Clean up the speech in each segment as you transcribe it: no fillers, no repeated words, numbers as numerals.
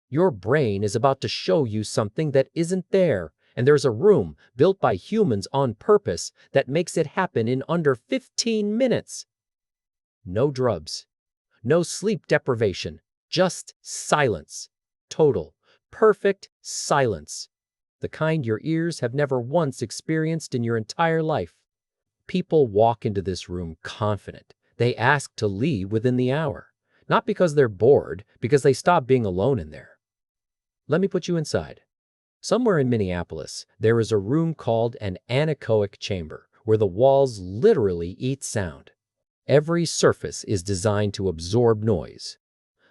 Your brain is about to show you something that isn't there, and there's a room built by humans on purpose that makes it happen in under 15 minutes. No drugs, no sleep deprivation, just silence. Total, perfect silence. The kind your ears have never once experienced in your entire life. People walk into this room confident. They ask to leave within the hour. Not because they're bored, because they stop being alone in there. Let me put you inside. Somewhere in Minneapolis, there is a room called an anechoic chamber, where the walls literally eat sound. Every surface is designed to absorb noise.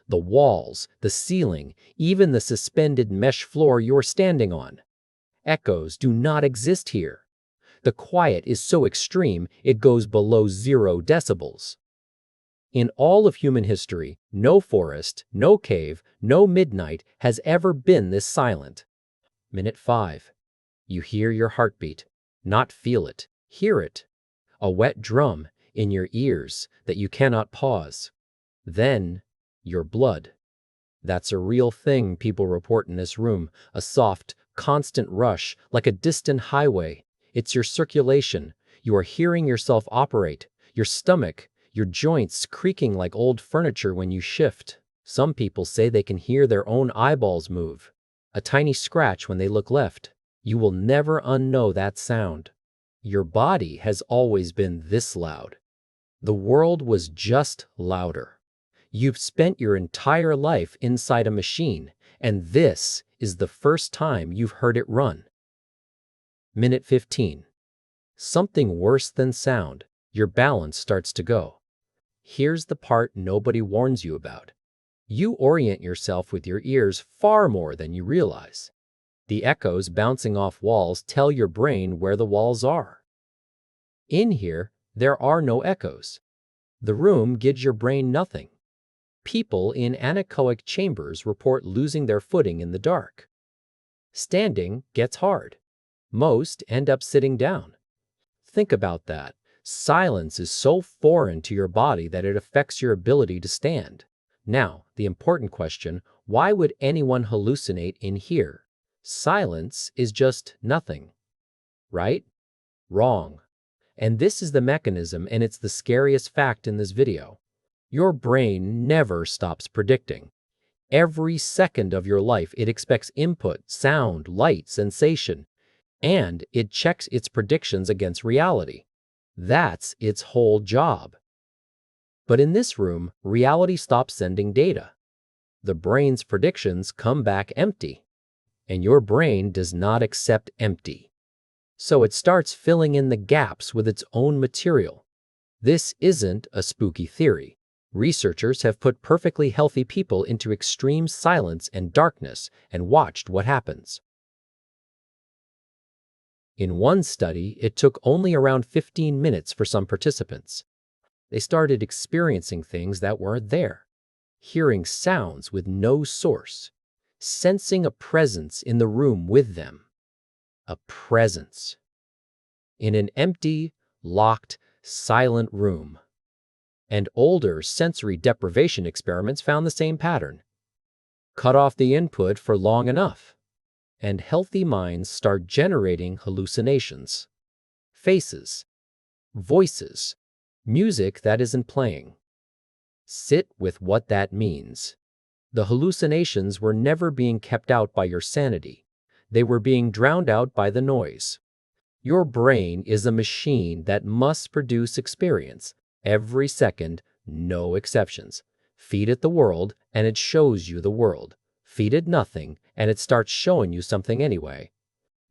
The walls, the ceiling, even the suspended mesh floor you're standing on. Echoes do not exist here. The quiet is so extreme, it goes below 0 decibels. In all of human history, no forest, no cave, no midnight has ever been this silent. Minute 5. You hear your heartbeat, not feel it, hear it. A wet drum in your ears that you cannot pause. Then, your blood. That's a real thing people report in this room, a soft, constant rush like a distant highway. It's your circulation. You are hearing yourself operate, your stomach, your joints creaking like old furniture when you shift. Some people say they can hear their own eyeballs move. A tiny scratch when they look left. You will never unknow that sound. Your body has always been this loud. The world was just louder. You've spent your entire life inside a machine, and this is the first time you've heard it run. Minute 15. Something worse than sound. Your balance starts to go. Here's the part nobody warns you about. You orient yourself with your ears far more than you realize. The echoes bouncing off walls tell your brain where the walls are. In here, there are no echoes. The room gives your brain nothing. People in anechoic chambers report losing their footing in the dark. Standing gets hard. Most end up sitting down. Think about that. Silence is so foreign to your body that it affects your ability to stand. Now, the important question, why would anyone hallucinate in here? Silence is just nothing. Right? Wrong. And this is the mechanism, and it's the scariest fact in this video. Your brain never stops predicting. Every second of your life, it expects input, sound, light, sensation, and it checks its predictions against reality. That's its whole job. But in this room, reality stops sending data. The brain's predictions come back empty, and your brain does not accept empty. So it starts filling in the gaps with its own material. This isn't a spooky theory. Researchers have put perfectly healthy people into extreme silence and darkness and watched what happens. In one study, it took only around 15 minutes for some participants. They started experiencing things that weren't there, hearing sounds with no source, sensing a presence in the room with them. A presence. In an empty, locked, silent room. And older sensory deprivation experiments found the same pattern. Cut off the input for long enough, and healthy minds start generating hallucinations. Faces, voices, music that isn't playing. Sit with what that means. The hallucinations were never being kept out by your sanity. They were being drowned out by the noise. Your brain is a machine that must produce experience every second, no exceptions. Feed it the world, and it shows you the world. Feed it nothing, and it starts showing you something anyway.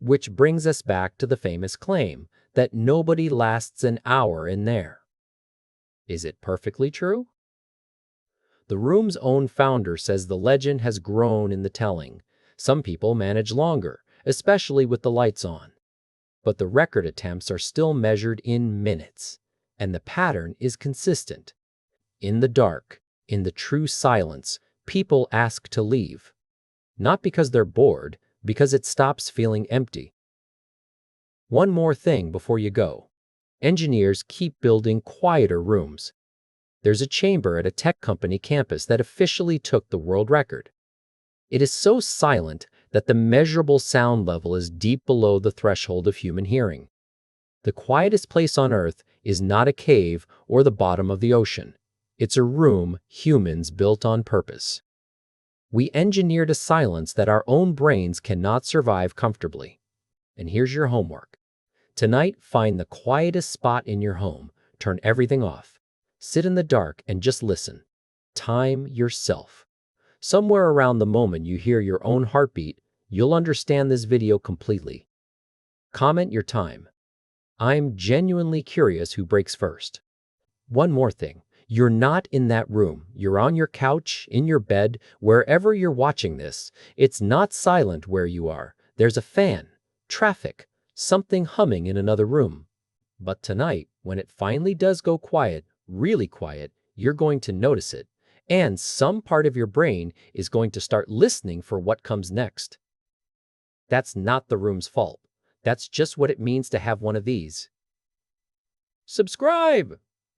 Which brings us back to the famous claim that nobody lasts an hour in there. Is it perfectly true? The room's own founder says the legend has grown in the telling. Some people manage longer, especially with the lights on. But the record attempts are still measured in minutes, and the pattern is consistent. In the dark, in the true silence, people ask to leave. Not because they're bored, because it stops feeling empty. One more thing before you go. Engineers keep building quieter rooms. There's a chamber at a tech company campus that officially took the world record. It is so silent that the measurable sound level is deep below the threshold of human hearing. The quietest place on Earth is not a cave or the bottom of the ocean. It's a room humans built on purpose. We engineered a silence that our own brains cannot survive comfortably. And here's your homework. Tonight, find the quietest spot in your home. Turn everything off. Sit in the dark and just listen. Time yourself. Somewhere around the moment you hear your own heartbeat, you'll understand this video completely. Comment your time. I'm genuinely curious who breaks first. One more thing. You're not in that room. You're on your couch, in your bed, wherever you're watching this. It's not silent where you are. There's a fan, traffic, something humming in another room. But tonight, when it finally does go quiet, really quiet, you're going to notice it. And some part of your brain is going to start listening for what comes next. That's not the room's fault. That's just what it means to have one of these. Subscribe!